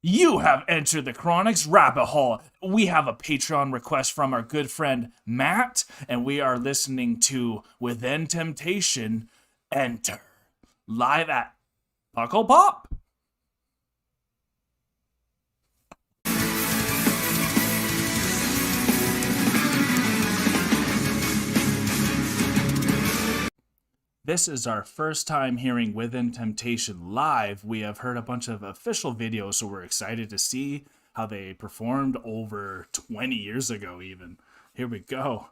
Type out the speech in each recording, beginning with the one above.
You have entered the Chronic's rabbit hole. We have a Patreon request from our good friend Matt, and we are listening to Within Temptation Enter live at Pukkelpop. This is our first time hearing Within Temptation live. We have heard a bunch of official videos, so we're excited to see how they performed over 20 years ago even. Here we go.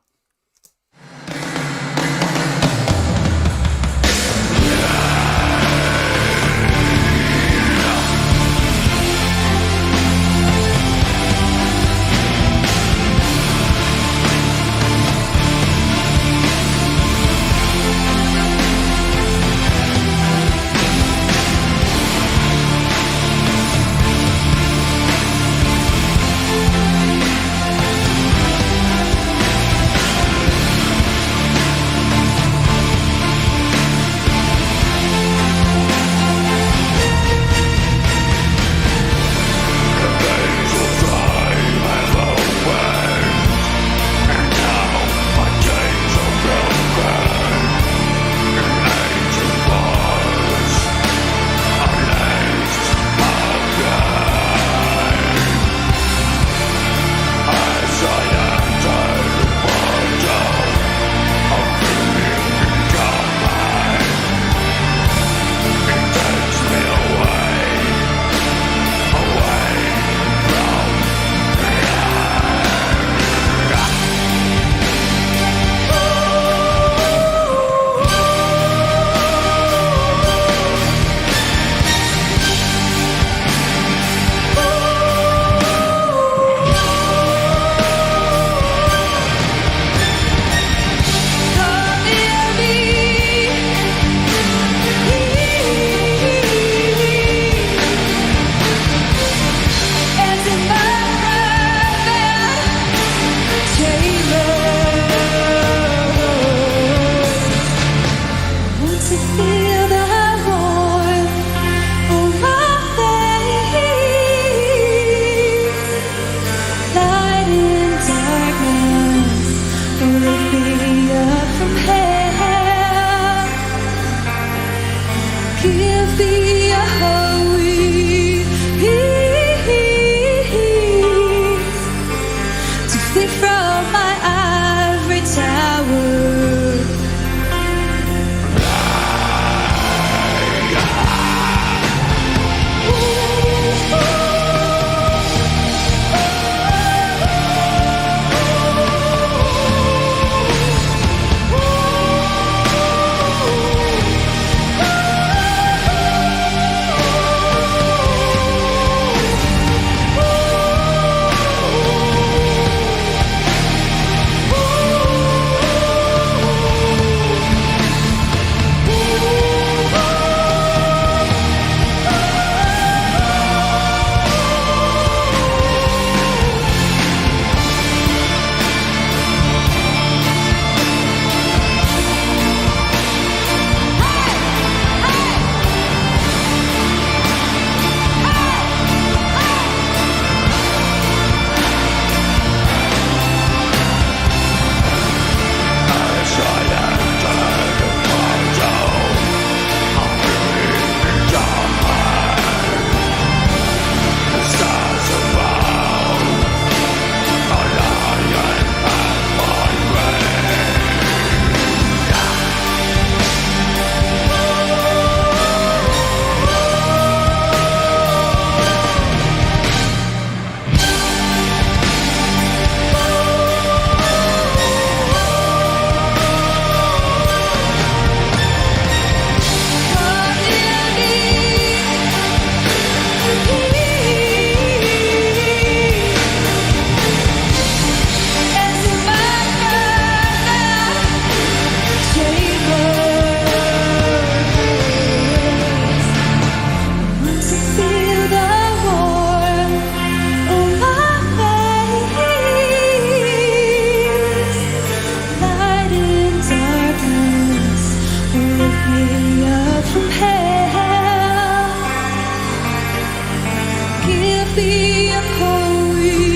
be a poet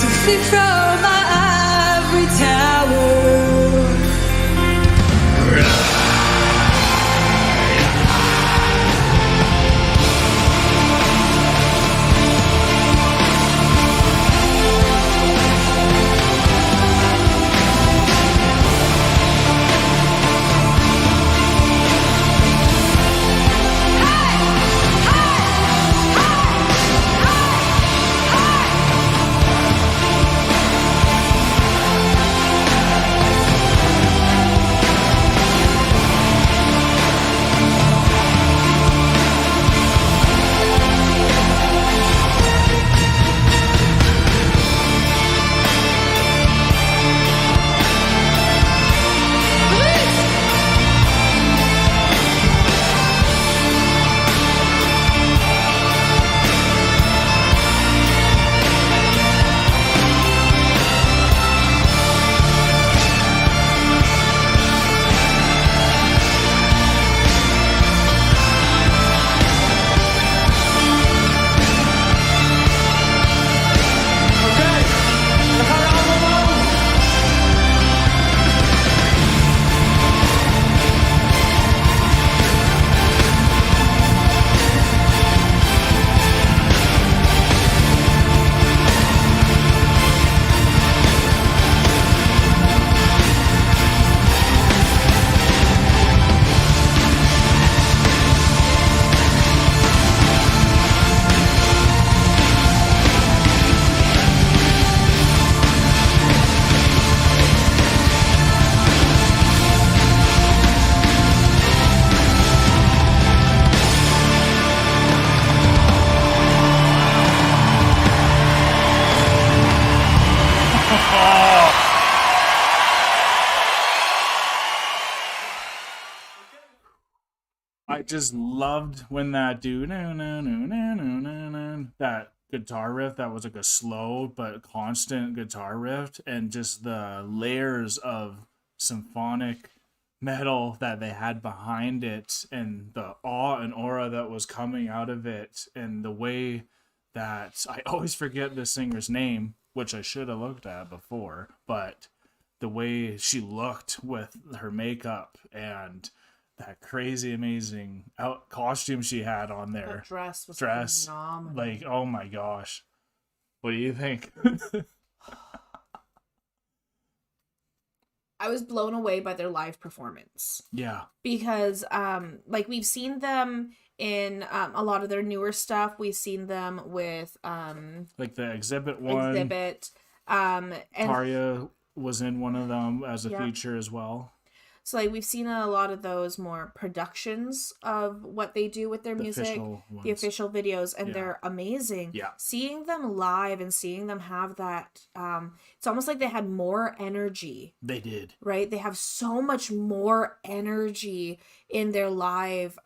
to flee from my ivory tower. I just loved when that that guitar riff that was like a slow but constant guitar riff, and just the layers of symphonic metal that they had behind it, and the awe and aura that was coming out of it, and the way that I always forget the singer's name, which I should have looked at before, but the way she looked with her makeup and that crazy amazing costume she had on there. That dress was dress phenomenal. Like, oh my gosh, what do you think? I was blown away by their live performance. Yeah, because like we've seen them in a lot of their newer stuff. We've seen them with like the Exhibit one. and Tarja was in one of them as a Yeah. feature as well. So like we've seen a lot of those more productions of what they do with their The music, official the ones. official videos, and Yeah. they're amazing. Yeah. Seeing them live and seeing them have that, it's almost like they had more energy, They did. right? They have so much more energy in their live,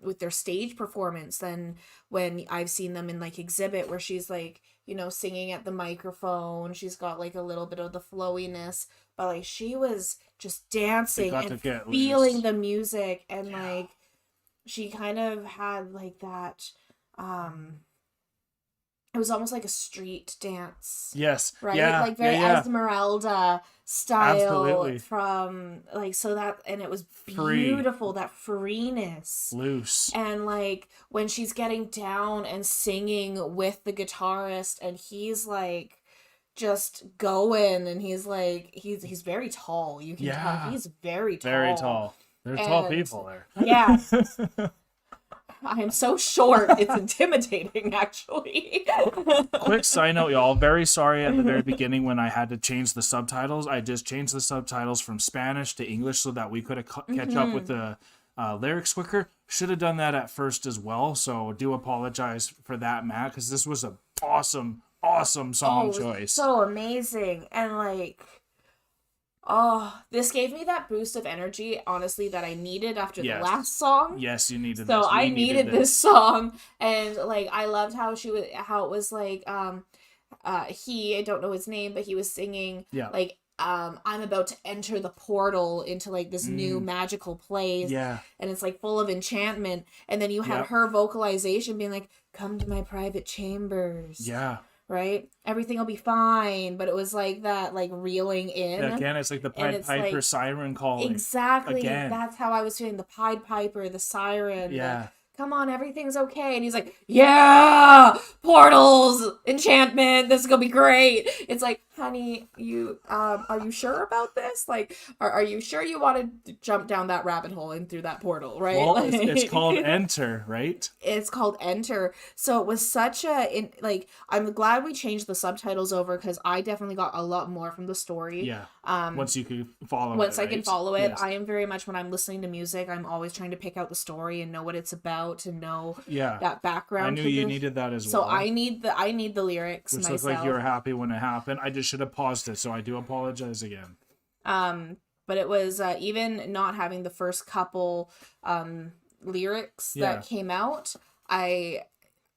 with their stage performance than when I've seen them in like Exhibit, where she's like, you know, singing at the microphone. She's got like a little bit of the flowiness, but like she was just dancing got to and get feeling loose. the music, and like she kind of had like that it was almost like a street dance, Yes. right? Yeah. Like very yeah. Esmeralda style Absolutely. from like, so that, and it was Free. beautiful, that freeness. Loose. And like when she's getting down and singing with the guitarist, and he's like just going, and he's like he's very tall. You can Yeah. tell he's very tall. Very tall. There's tall And- people there. Yeah. I am so short. It's intimidating, actually. Quick side note, y'all. Very sorry at the very beginning when I had to change the subtitles. I just changed the subtitles from Spanish to English so that we could catch up with the lyrics quicker. Should have done that at first as well. So do apologize for that, Matt, because this was an awesome song choice. So amazing. And like, oh, this gave me that boost of energy, honestly, that I needed after Yes. the last song. Yes, you needed So this. We I needed this song, and like I loved how it was like I don't know his name, but he was singing Yeah. like I'm about to enter the portal into like this new magical place. Yeah. And it's like full of enchantment. And then you had Yep. her vocalization being like, come to my private chambers. Yeah. Right? Everything will be fine. But it was like that, like reeling in. Again, it's like the And Pied it's Piper like- siren calling. Exactly. Again. That's how I was feeling. The Pied Piper, the siren. Yeah. Come on, everything's okay. And he's like, yeah, portals, enchantment, this is gonna be great. It's like, honey, you are you sure about this? Like, are you sure you want to jump down that rabbit hole and through that portal, right? Well, Like, it's called Enter, right? it's called Enter. So it was such a I'm glad we changed the subtitles over, because I definitely got a lot more from the story. Yeah. Once you can follow Once it, I can right? follow it, Yes. I am very much, when I'm listening to music, I'm always trying to pick out the story and know what it's about, and know Yeah. that background. I knew to you the- needed that as So well. I need the lyrics Which myself. looked like you were happy when it happened. I just should have paused it, so I do apologize again. But it was even not having the first couple lyrics Yeah. that came out, I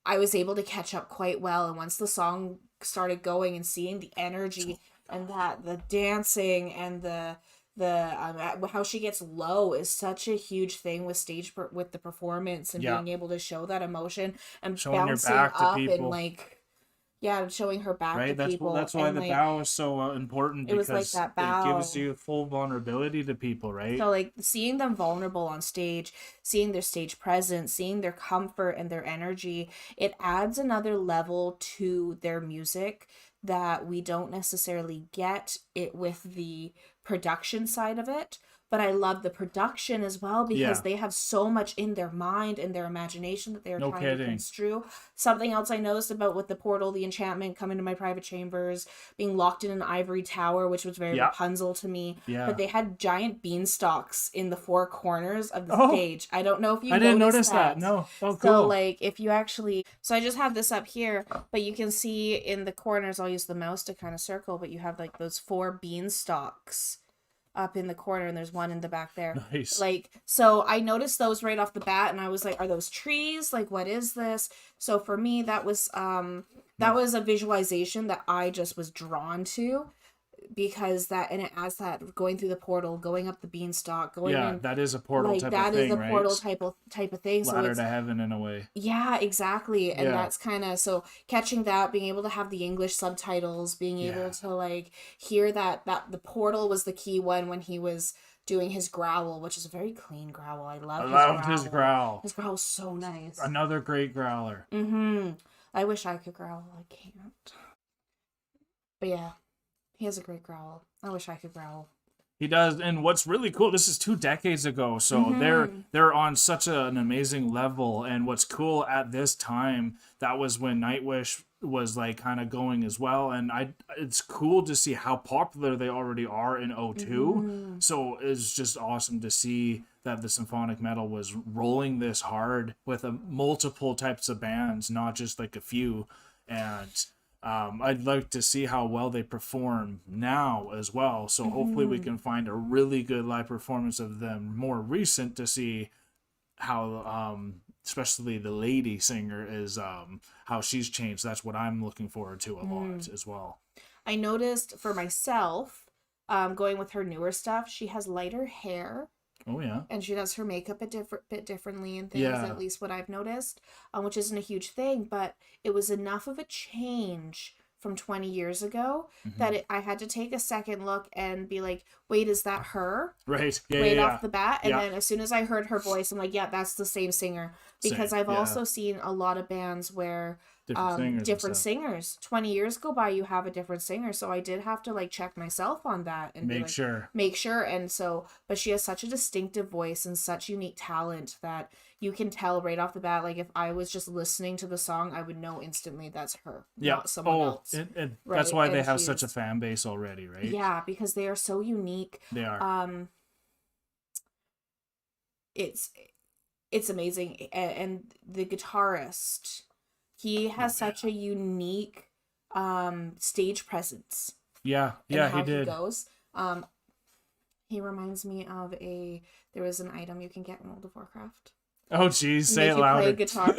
was able to catch up quite well. And once the song started going and seeing the energy and that the dancing and the how she gets low is such a huge thing with with the performance, and Yeah. being able to show that emotion and Showing your bouncing back to up and people. like, yeah, showing her back Right? to people. That's why and, the like, bow is so important, it was because like that it gives bow. you full vulnerability to people, right? So like seeing them vulnerable on stage, seeing their stage presence, seeing their comfort and their energy, it adds another level to their music that we don't necessarily get it with the production side of it. But I love the production as well, because Yeah. they have so much in their mind and their imagination that they're No trying to kidding. construe. Something else I noticed about with the portal, the enchantment, coming to my private chambers, being locked in an ivory tower, which was very Yeah. Rapunzel to me. Yeah. But they had giant beanstalks in the four corners of the Oh. stage. I don't know if you I didn't noticed notice that. No. Oh, cool. So like if you actually, so I just have this up here, but you can see in the corners, I'll use the mouse to kind of circle, but you have like those four beanstalks up in the corner, and there's one in the back there. Nice. Like, so I noticed those right off the bat, and I was like, are those trees? Like, what is this? So for me, that was a visualization that I just was drawn to, because that, and it adds that going through the portal, going up the beanstalk, going Yeah, in, that is a portal like type that of thing, is a right? portal type of thing. So Ladder it's, to heaven in a way. yeah, exactly. And Yeah. that's kind of, so catching that, being able to have the English subtitles, being Yeah. able to like hear that the portal was the key one when he was doing his growl, which is a very clean growl. I I love loved his growl. His growl's so nice. Another great growler. I wish I could growl. I can't. But yeah, he has a great growl. I wish I could growl. He does, and what's really cool, this is 2 decades ago, so they're on such an amazing level. And what's cool, at this time, that was when Nightwish was like kind of going as well, and it's cool to see how popular they already are in 02. So it's just awesome to see that the symphonic metal was rolling this hard with multiple types of bands, not just like a few. And I'd like to see how well they perform now as well. So hopefully we can find a really good live performance of them more recent, to see how especially the lady singer is, how she's changed. That's what I'm looking forward to a lot as well. I noticed for myself, going with her newer stuff, she has lighter hair. Oh yeah. And she does her makeup a bit differently and things, Yeah. at least what I've noticed, which isn't a huge thing, but it was enough of a change from 20 years ago that I had to take a second look and be like, wait, is that her? Right. Yeah. Right yeah, off the bat. And Yeah. then as soon as I heard her voice, I'm like, yeah, that's the same singer. Because Same, I've yeah. also seen a lot of bands where Different singers. and different stuff. singers. 20 years go by, you have a different singer. So I did have to like check myself on that and be Make like, sure. make sure. And so, but she has such a distinctive voice and such unique talent that you can tell right off the bat. Like if I was just listening to the song, I would know instantly that's her, Yeah. not someone else. That's Right, why they and have she such a is- fan base already, right? Yeah, because they are so unique. They are. It's amazing. And the guitarist, he has such a unique stage presence. Yeah. in Yeah. how He did. goes. He reminds me of there was an item you can get in World of Warcraft. Oh, geez, say it make you louder. play guitar.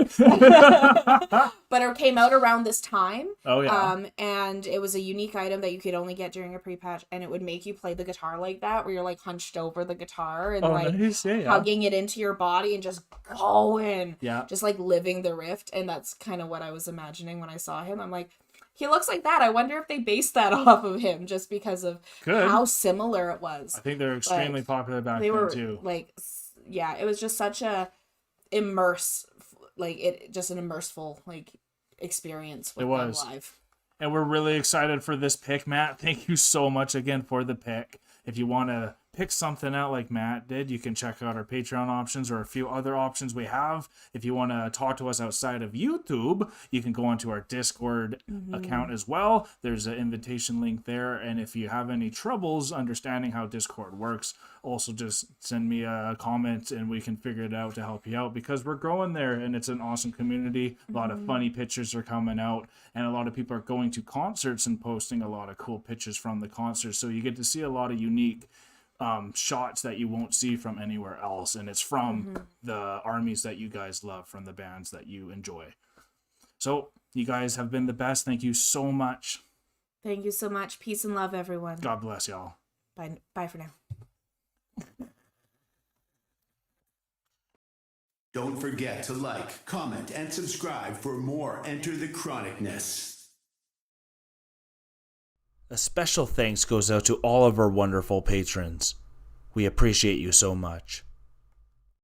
But it came out around this time. Oh, yeah. And it was a unique item that you could only get during a pre-patch, and it would make you play the guitar like that, where you're like hunched over the guitar and like nice. Yeah. hugging it into your body and just going. Yeah. Just like living the rift. And that's kind of what I was imagining when I saw him. I'm like, he looks like that. I wonder if they based that off of him just because of how similar it was. I think they're extremely popular back then too. Like, yeah, it was just such a an immerseful like experience with them live. And we're really excited for this pick, Matt. Thank you so much again for the pick. If you want to pick something out like Matt did, you can check out our Patreon options or a few other options we have. If you want to talk to us outside of YouTube, you can go onto our Discord account as well. There's an invitation link there. And if you have any troubles understanding how Discord works, also just send me a comment and we can figure it out to help you out, because we're growing there and it's an awesome community. A lot of funny pictures are coming out, and a lot of people are going to concerts and posting a lot of cool pictures from the concerts. So you get to see a lot of unique shots that you won't see from anywhere else, and it's from the armies that you guys love, from the bands that you enjoy. So you guys have been the best. Thank you so much. Thank you so much. Peace and love, everyone. God bless y'all. Bye for now. Don't forget to like, comment, and subscribe for more Enter the Chronicness. A special thanks goes out to all of our wonderful patrons. We appreciate you so much.